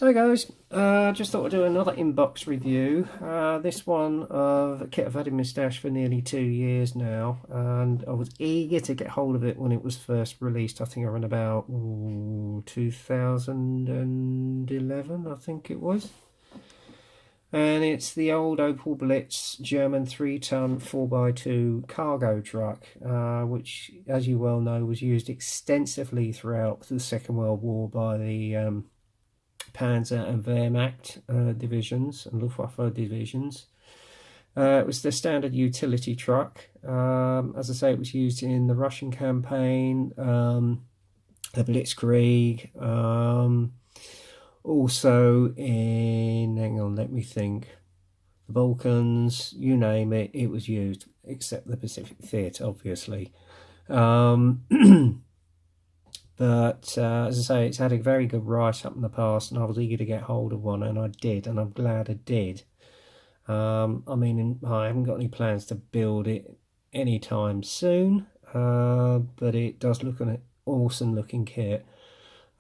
Hey guys, just thought I'd do another inbox review. This one of a kit I've had in my stash for nearly 2 years now, and I was eager to get hold of it when it was first released. I think around about 2011, I think it was. And it's the old Opel Blitz German 3-ton 4x2 cargo truck, which, as you well know, was used extensively throughout the Second World War by the Panzer and Wehrmacht divisions and Luftwaffe divisions. It was the standard utility truck. As I say, it was used in the Russian campaign, the Blitzkrieg, also in, hang on, let me think, the Balkans, you name it, it was used, except the Pacific Theatre, obviously. But as I say, it's had a very good write-up in the past, and I was eager to get hold of one, and I did, and I'm glad I did. I mean, I haven't got any plans to build it anytime soon, but it does look an awesome looking kit.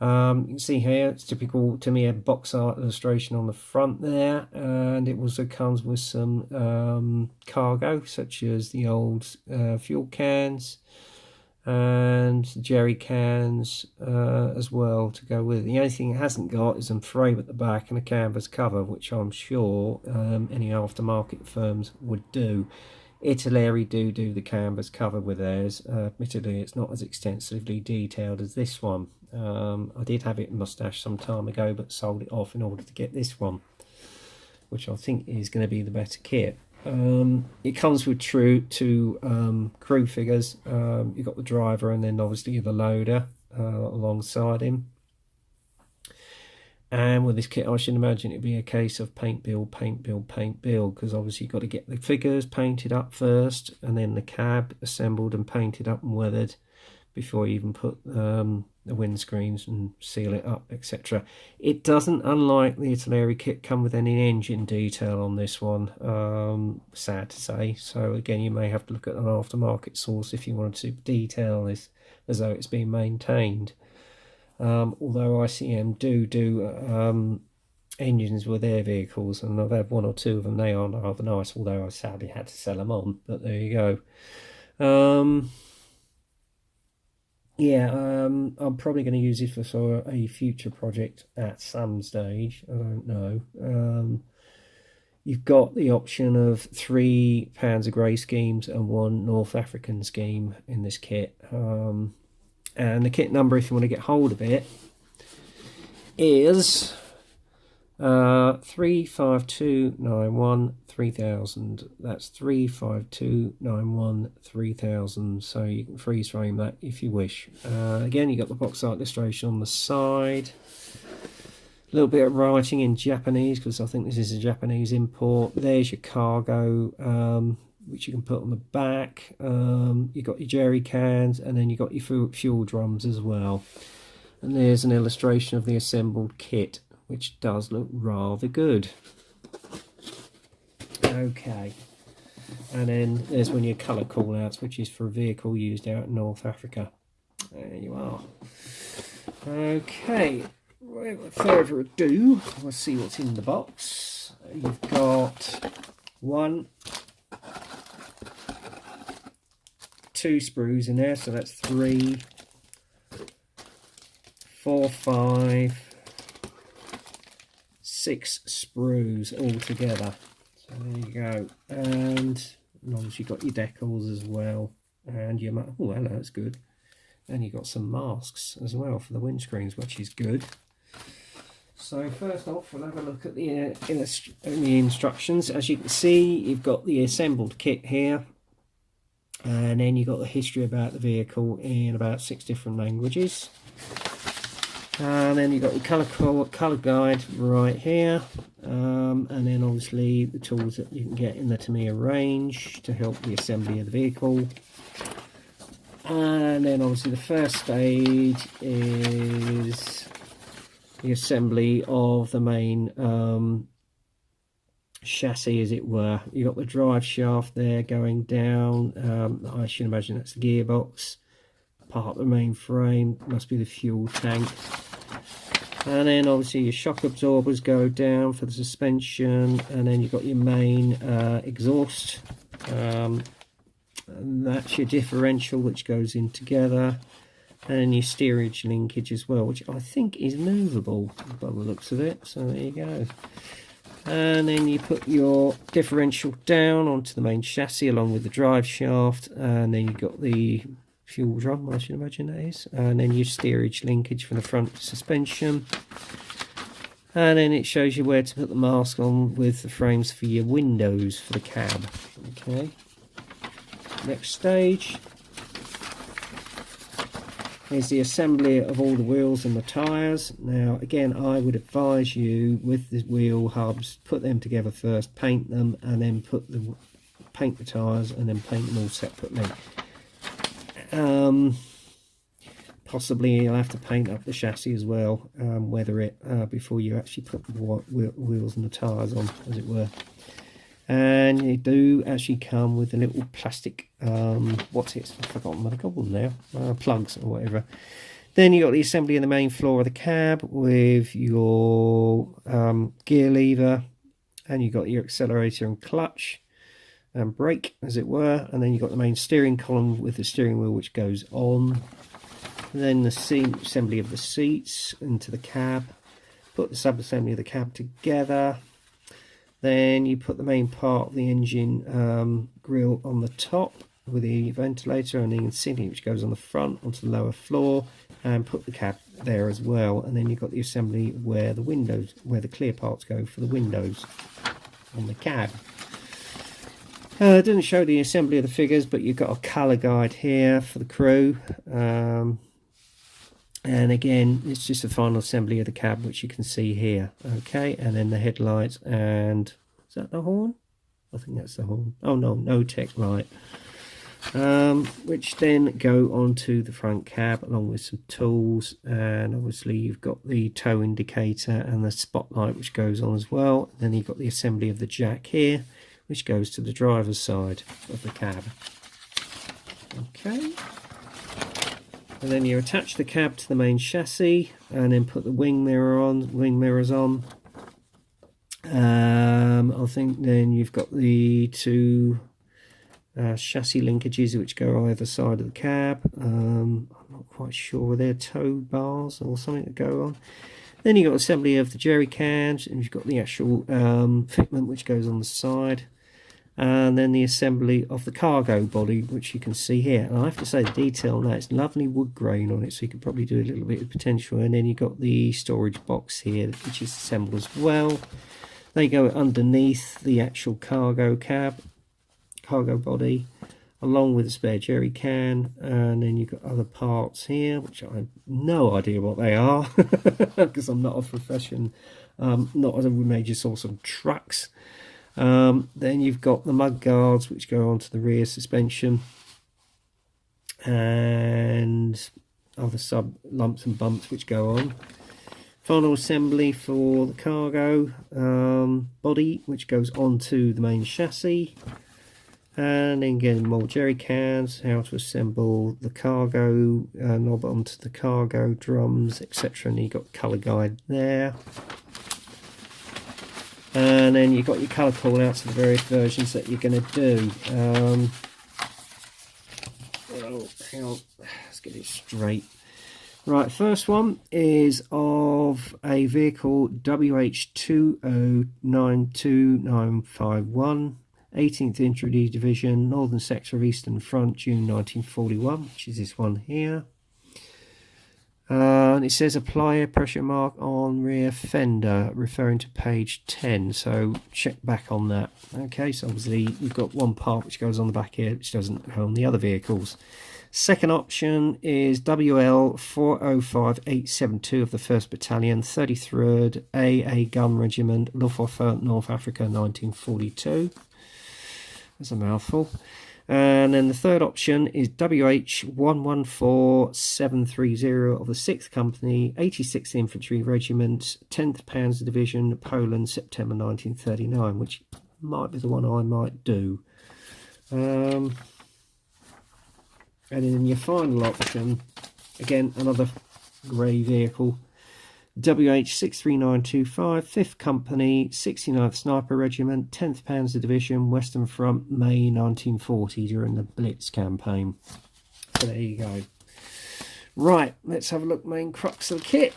You can see here, it's typical Tamiya box art illustration on the front there, and it also comes with some cargo, such as the old fuel cans, and jerry cans as well to go with it. The only thing it hasn't got is a frame at the back and a canvas cover, which I'm sure any aftermarket firms would do. Italeri do the canvas cover with theirs. Admittedly, it's not as extensively detailed as this one. I did have it in my stash some time ago, but sold it off in order to get this one, which I think is going to be the better kit. It comes with two crew figures. You've got the driver and then obviously the loader alongside him. And with this kit, I should imagine it'd be a case of paint build, paint build, paint build, because obviously you've got to get the figures painted up first, and then the cab assembled and painted up and weathered before you even put the windscreens and seal it up, etc. It doesn't, unlike the Italeri kit, come with any engine detail on this one, sad to say. So again, you may have to look at an aftermarket source if you wanted to detail this as though it's being maintained. Although ICM do engines with their vehicles, and I've had one or two of them. They are rather nice, although I sadly had to sell them on, but there you go. I'm probably going to use it for a future project at some stage. I don't know. You've got the option of 3 Panzer Grey schemes and 1 North African scheme in this kit. And the kit number, if you want to get hold of it, is 35291 3000. That's 35291 3000. So you can freeze frame that if you wish. Again, you got the box art illustration on the side. A little bit of writing in Japanese, because I think this is a Japanese import. There's your cargo, which you can put on the back. You've got your jerry cans, and then you've got your fuel drums as well. And there's an illustration of the assembled kit, which does look rather good. Okay, and then there's one of your colour callouts, which is for a vehicle used out in North Africa. There you are. Okay, without further ado, let's see what's in the box. You've got 2 sprues in there, so that's 3, 4, 5, 6 sprues all together. So there you go, and obviously you've got your decals as well, and your, oh hello, that's good, and you've got some masks as well for the windscreens, which is good. So first off, we'll have a look at the instructions. As you can see, you've got the assembled kit here, and then you've got the history about the vehicle in about 6 different languages. And then you've got your colour guide right here, and then obviously the tools that you can get in the Tamiya range to help the assembly of the vehicle. And then obviously the first stage is the assembly of the main chassis, as it were. You've got the drive shaft there going down. I should imagine that's the gearbox. Part of the main frame must be the fuel tank. And then obviously your shock absorbers go down for the suspension, and then you've got your main exhaust, and that's your differential which goes in together, and your steerage linkage as well, which I think is movable by the looks of it. So there you go. And then you put your differential down onto the main chassis along with the drive shaft, and then you've got the fuel drum, I should imagine that is, and then your steerage linkage from the front suspension, and then it shows you where to put the mask on with the frames for your windows for the cab. Okay, next stage is the assembly of all the wheels and the tyres. Now again, I would advise you with the wheel hubs, put them together first, paint them, and then paint the tyres, and then paint them all separately. Possibly you'll have to paint up the chassis as well, weather it before you actually put the wheels and the tyres on, as it were. And you do actually come with a little plastic, what's it? I've forgotten what I call them now, plugs or whatever. Then you got the assembly of the main floor of the cab with your gear lever, and you got your accelerator and clutch and brake, as it were, and then you've got the main steering column with the steering wheel which goes on. And then the assembly of the seats into the cab, put the sub-assembly of the cab together. Then you put the main part of the engine grille on the top with the ventilator and the insignia which goes on the front onto the lower floor, and put the cab there as well. And then you've got the assembly where the clear parts go for the windows on the cab. It doesn't show the assembly of the figures, but you've got a colour guide here for the crew. And again, it's just the final assembly of the cab, which you can see here. Okay, and then the headlights, and is that the horn? I think that's the horn. Oh no, no tech light. Which then go onto the front cab along with some tools, and obviously you've got the tow indicator and the spotlight which goes on as well. Then you've got the assembly of the jack here, which goes to the driver's side of the cab. Okay, and then you attach the cab to the main chassis, and then put the wing mirrors on. I think then you've got the two chassis linkages which go either side of the cab. I'm not quite sure whether they're tow bars or something that go on. Then you've got assembly of the jerry cans, and you've got the actual fitment which goes on the side, and then the assembly of the cargo body, which you can see here. And I have to say, the detail on that, it's lovely wood grain on it, so you could probably do a little bit of potential. And then you've got the storage box here, which is assembled as well. They go underneath the actual cargo body, along with a spare jerry can. And then you've got other parts here, which I have no idea what they are, because I'm not a profession, not a major source of trucks. Then you've got the mud guards which go onto the rear suspension, and other sub lumps and bumps which go on. Final assembly for the cargo body, which goes onto the main chassis, and then again more jerry cans, how to assemble the cargo knob onto the cargo drums, etc. And you've got colour guide there. And then you've got your colour call-outs for the various versions that you're going to do. Oh, hang on, let's get it straight. Right, first one is of a vehicle WH2092951, 18th Infantry Division, Northern Sector of Eastern Front, June 1941, which is this one here. And it says apply a pressure mark on rear fender, referring to page 10, so check back on that. Okay, so obviously we've got one part which goes on the back here which doesn't go on the other vehicles. Second option is WL 405872 of the 1st Battalion, 33rd AA Gun Regiment, Luftwaffe, North Africa, 1942. That's a mouthful. And then the third option is WH 114730 of the 6th Company, 86th Infantry Regiment, 10th Panzer Division, Poland, September 1939, which might be the one I might do. And then your final option, again another grey vehicle, WH63925, 5th Company, 69th Sniper Regiment, 10th Panzer Division, Western Front, May 1940, during the Blitz campaign. So there you go. Right, let's have a look, main crux of the kit.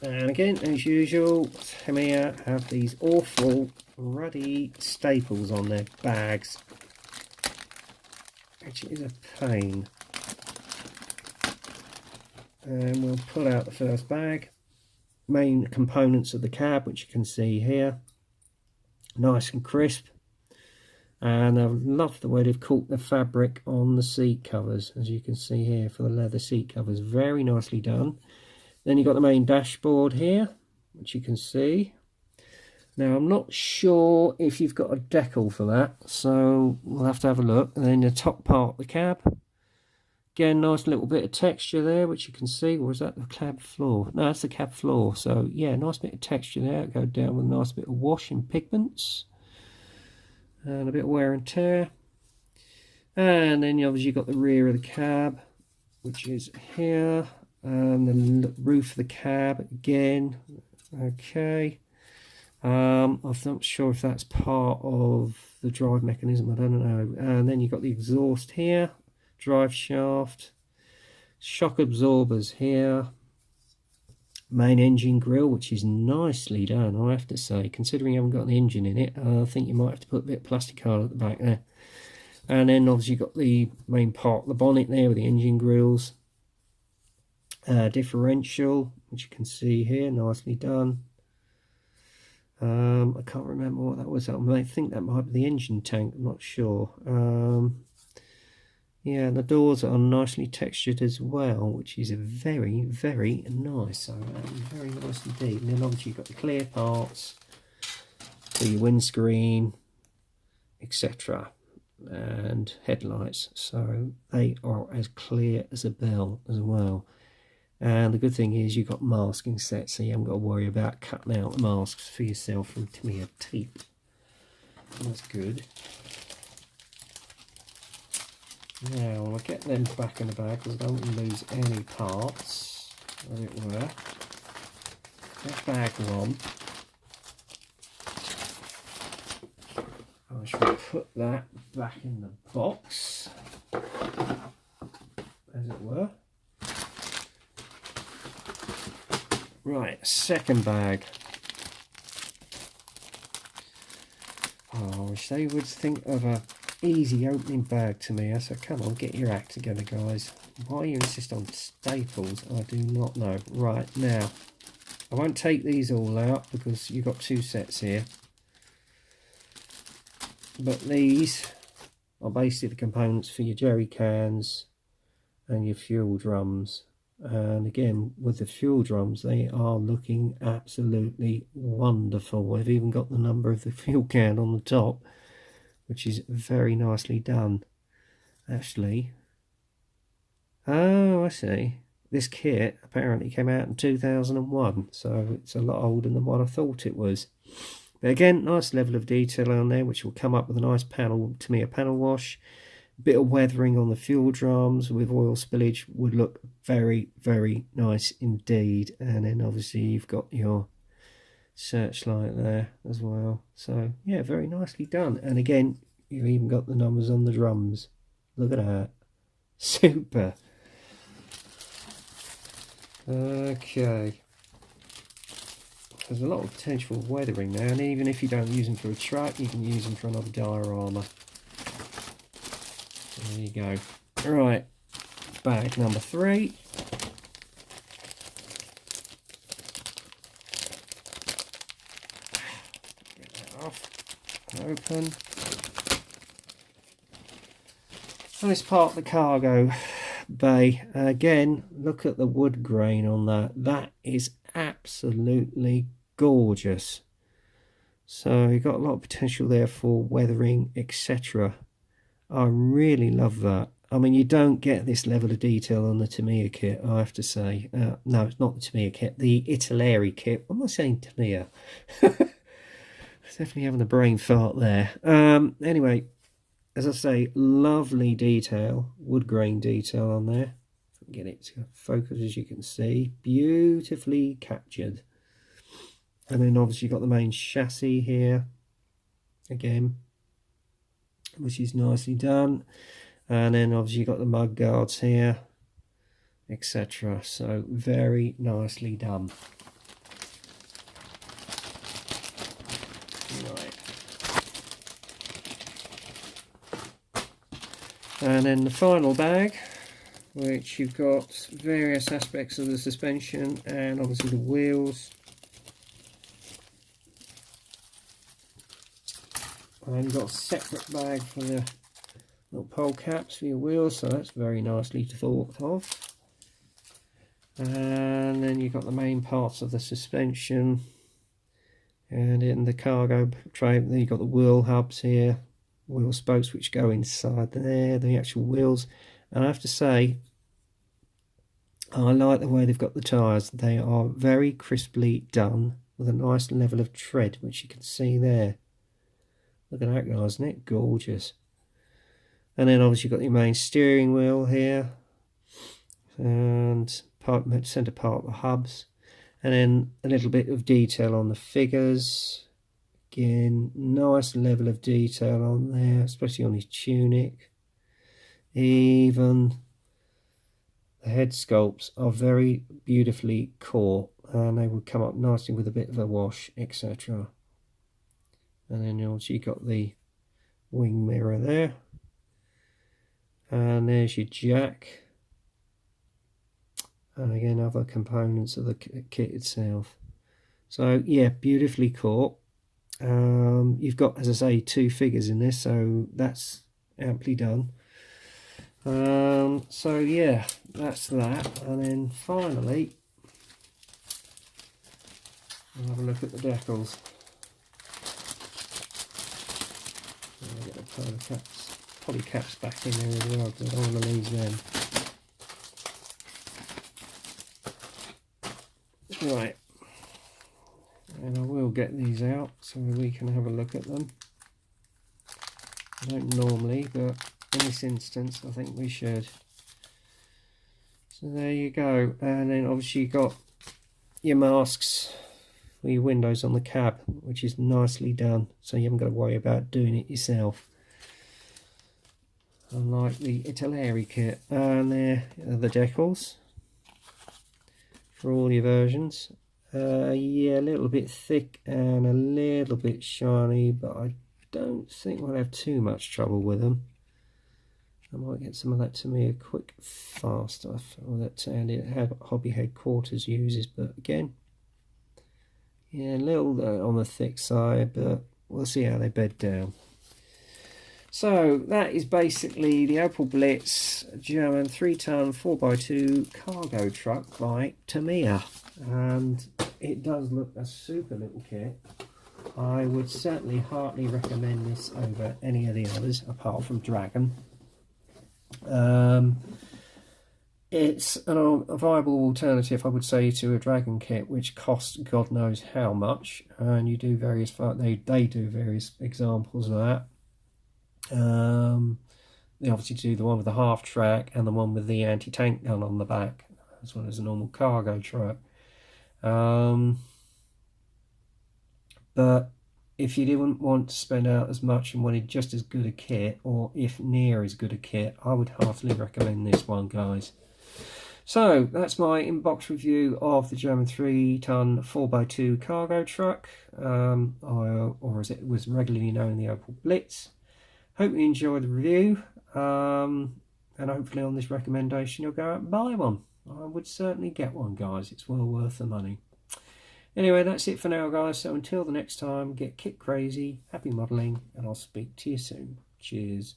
And again, as usual, Tamiya have these awful ruddy staples on their bags, which is a pain. And we'll pull out the first bag. Main components of the cab, which you can see here, nice and crisp. And I love the way they've caught the fabric on the seat covers, as you can see here, for the leather seat covers. Very nicely done. Then you've got the main dashboard here, which you can see. Now, I'm not sure if you've got a decal for that, so we'll have to have a look. And then the top part of the cab. Again, nice little bit of texture there, which you can see. Or is that the cab floor? No, that's the cab floor. So, yeah, nice bit of texture there. Go down with a nice bit of wash and pigments. And a bit of wear and tear. And then, obviously, you've got the rear of the cab, which is here. And the roof of the cab, again. Okay. I'm not sure if that's part of the drive mechanism. I don't know. And then you've got the exhaust here. Drive shaft, shock absorbers here, main engine grille, which is nicely done, I have to say, considering you haven't got an engine in it. I think you might have to put a bit of plastic card at the back there. And then obviously you've got the main part of the bonnet there with the engine grills, differential, which you can see here, nicely done. I can't remember what that was. I think that might be the engine tank, I'm not sure. Yeah, and the doors are nicely textured as well, which is very, very nice. So very nice indeed. And then obviously you've got the clear parts for your windscreen, etc. and headlights. So they are as clear as a bell as well. And the good thing is you've got masking sets, so you haven't got to worry about cutting out the masks for yourself from Tamiya tape. That's good. Now, I'll get them back in the bag because I don't want to lose any parts, as it were. That bag one, I shall put that back in the box, as it were. Right, second bag. Oh, I wish they would think of a easy opening bag to me. So come on, get your act together, guys. Why you insist on staples, I do not know. Right, now, I won't take these all out because you've got two sets here. But these are basically the components for your jerry cans and your fuel drums. And again, with the fuel drums, they are looking absolutely wonderful. They've even got the number of the fuel can on the top, which is very nicely done, actually. Oh, I see. This kit apparently came out in 2001, so it's a lot older than what I thought it was. But again, nice level of detail on there, which will come up with a nice panel, Tamiya panel wash. A bit of weathering on the fuel drums with oil spillage would look very, very nice indeed. And then obviously you've got your searchlight there as well. So yeah, very nicely done. And again, you've even got the numbers on the drums. Look at that. Super. Okay. There's a lot of potential for weathering there, and even if you don't use them for a truck, you can use them for another diorama. There you go. Right, bag number 3. Get that off. Open. And it's part of the cargo bay. Again, look at the wood grain on that. That is absolutely gorgeous. So you've got a lot of potential there for weathering, etc. I really love that. I mean, you don't get this level of detail on the Tamiya kit, I have to say. No, it's not the Tamiya kit, the Italeri kit. What am I saying, Tamiya? Definitely having a brain fart there. Anyway, as I say, lovely detail, wood grain detail on there. get it to focus, as you can see, beautifully captured. And then obviously you've got the main chassis here again, which is nicely done. And then obviously you've got the mud guards here, etc. So very nicely done. Right. And then the final bag, which you've got various aspects of the suspension and obviously the wheels. And you've got a separate bag for the little pole caps for your wheels, so that's very nicely thought of. And then you've got the main parts of the suspension, and in the cargo tray then you've got the wheel hubs here, wheel spokes which go inside there, the actual wheels. And I have to say, I like the way they've got the tyres. They are very crisply done with a nice level of tread, which you can see there. Look at that, guys, isn't it gorgeous? And then obviously you've got your main steering wheel here, and centre part of the hubs, and then a little bit of detail on the figures. Again, nice level of detail on there, especially on his tunic. Even the head sculpts are very beautifully caught, and they would come up nicely with a bit of a wash, etc. And then obviously you've got the wing mirror there, and there's your jack, and again other components of the kit itself. So yeah, beautifully caught. You've got, as I say, 2 figures in this, so that's amply done. So yeah, that's that. And then finally we'll have a look at the decals. I'll get the poly caps back in there as well, because I don't want to lose them. Right, and I will get these out so we can have a look at them. I don't normally, but in this instance I think we should. So there you go. And then obviously you've got your masks for your windows on the cab, which is nicely done, so you haven't got to worry about doing it yourself, unlike the Italeri kit. And there are the decals for all your versions. Yeah, a little bit thick and a little bit shiny, but I don't think we'll have too much trouble with them. I might get some of that Tamiya quick fast stuff, or that Hobby Headquarters uses, but again, yeah, a little on the thick side, but we'll see how they bed down. So that is basically the Opel Blitz German 3-ton 4x2 cargo truck by Tamiya, and it does look a super little kit. I would certainly heartily recommend this over any of the others apart from Dragon. It's a viable alternative, I would say, to a Dragon kit, which costs God knows how much, and you do various they do various examples of that. They obviously do the one with the half track and the one with the anti-tank gun on the back, as well as a normal cargo truck. But if you didn't want to spend out as much and wanted just as good a kit, or if near as good a kit, I would heartily recommend this one, guys. So that's my inbox review of the German 3-ton 4x2 cargo truck, or as it was regularly known, the Opel Blitz. Hope you enjoyed the review, and hopefully on this recommendation you'll go out and buy one. I would certainly get one, guys. It's well worth the money. Anyway, that's it for now, guys. So until the next time, get kit crazy, happy modelling, and I'll speak to you soon. Cheers.